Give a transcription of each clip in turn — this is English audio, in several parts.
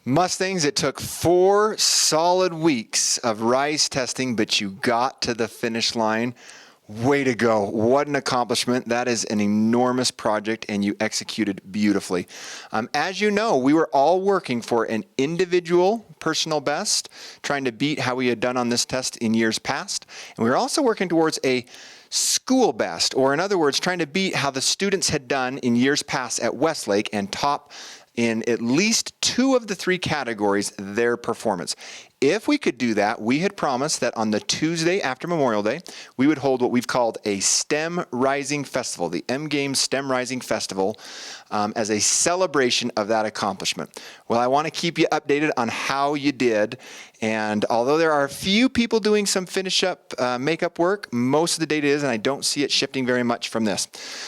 Mustangs, it took 4 solid weeks of RISE testing, but you got to the finish line. Way to go. What an accomplishment. That is an enormous project, and you executed beautifully. As you know, we were all working for an individual personal best, trying to beat how we had done on this test in years past. And we were also working towards a school best, or in other words, trying to beat how the students had done in years past at Westlake and top in at least 2 of the 3 categories their performance. If we could do that, we had promised that on the Tuesday after Memorial Day, we would hold what we've called a STEM Rising Festival, the M Games STEM Rising Festival, as a celebration of that accomplishment. Well, I want to keep you updated on how you did, and although there are a few people doing some finish-up makeup work, most of the data is, and I don't see it shifting very much from this.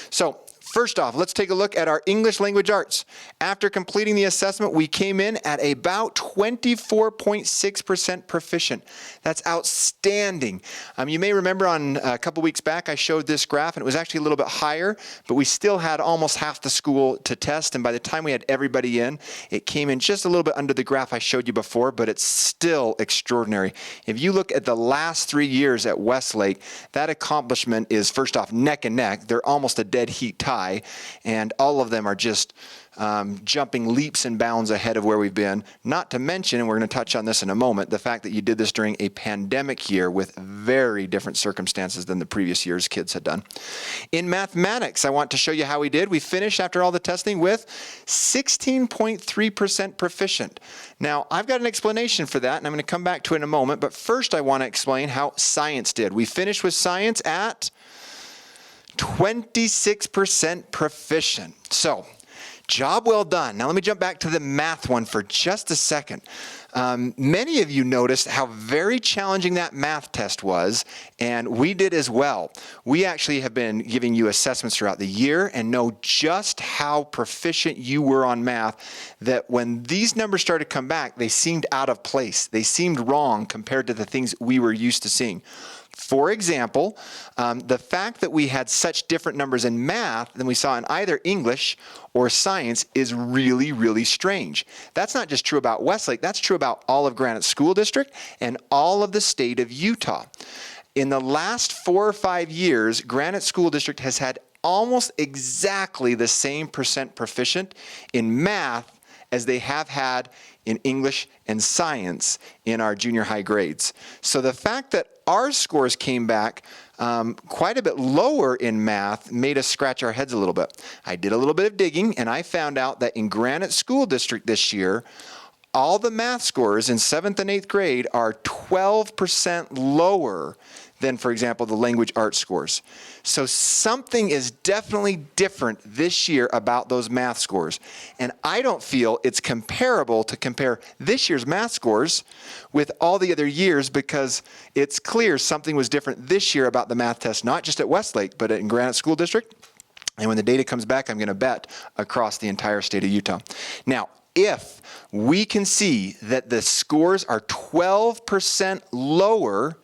So, first off, let's take a look at our English language arts. After completing the assessment, we came in at about 24.6% proficient. That's outstanding. You may remember on a couple weeks back, I showed this graph, and it was actually a little bit higher, but we still had almost half the school to test, and by the time we had everybody in, it came in just a little bit under the graph I showed you before, but it's still extraordinary. If you look at the last 3 years at Westlake, that accomplishment is, first off, neck and neck. They're almost a dead heat tie. And all of them are just jumping leaps and bounds ahead of where we've been. Not to mention, and we're going to touch on this in a moment, the fact that you did this during a pandemic year with very different circumstances than the previous years kids had done. In mathematics, I want to show you how we did. We finished after all the testing with 16.3% proficient. Now, I've got an explanation for that, and I'm going to come back to it in a moment, but first I want to explain how science did. We finished with science at 26% proficient. So, job well done. Now let me jump back to the math one for just a second. Many of you noticed how very challenging that math test was, and we did as well. We actually have been giving you assessments throughout the year and know just how proficient you were on math, that when these numbers started to come back, they seemed out of place. They seemed wrong compared to the things we were used to seeing. For example, the fact that we had such different numbers in math than we saw in either English or science is really, really strange. That's not just true about Westlake, that's true about all of Granite School District and all of the state of Utah. In the last 4 or 5 years, Granite School District has had almost exactly the same percent proficient in math as they have had in English and science in our junior high grades. So the fact that our scores came back quite a bit lower in math made us scratch our heads a little bit. I did a little bit of digging, and I found out that in Granite School District this year, all the math scores in 7th and 8th grade are 12% lower than, for example, the language arts scores. So something is definitely different this year about those math scores. And I don't feel it's comparable to compare this year's math scores with all the other years, because it's clear something was different this year about the math test, not just at Westlake, but in Granite School District. And when the data comes back, I'm going to bet across the entire state of Utah. Now, if we can see that the scores are 12% lower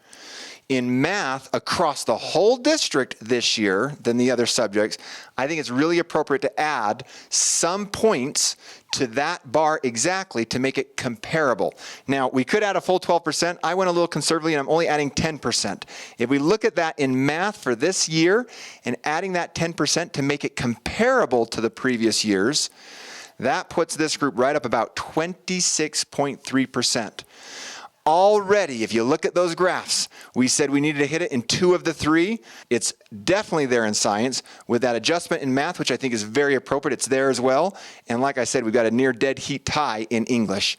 in math across the whole district this year than the other subjects, I think it's really appropriate to add some points to that bar exactly to make it comparable. Now, we could add a full 12%. I went a little conservatively, and I'm only adding 10%. If we look at that in math for this year and adding that 10% to make it comparable to the previous years, that puts this group right up about 26.3%. Already, if you look at those graphs, we said we needed to hit it in 2 of the 3. It's definitely there in science. With that adjustment in math, which I think is very appropriate, it's there as well. And like I said, we've got a near dead heat tie in English.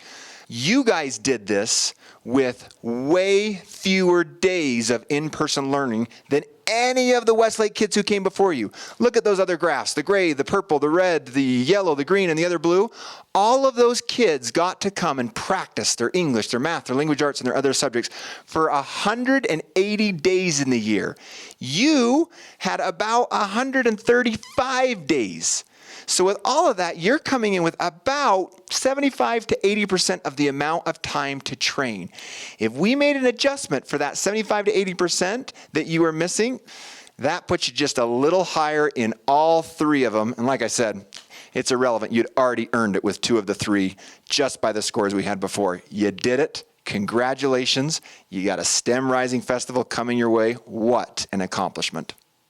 You guys did this with way fewer days of in-person learning than any of the Westlake kids who came before you. Look at those other graphs, the gray, the purple, the red, the yellow, the green, and the other blue. All of those kids got to come and practice their English, their math, their language arts, and their other subjects for 180 days in the year. You had about 135 days. So with all of that, you're coming in with about 75 to 80% of the amount of time to train. If we made an adjustment for that 75 to 80% that you were missing, that puts you just a little higher in all 3 of them. And like I said, it's irrelevant. You'd already earned it with 2 of the 3 just by the scores we had before. You did it. Congratulations. You got a STEM Rising Festival coming your way. What an accomplishment.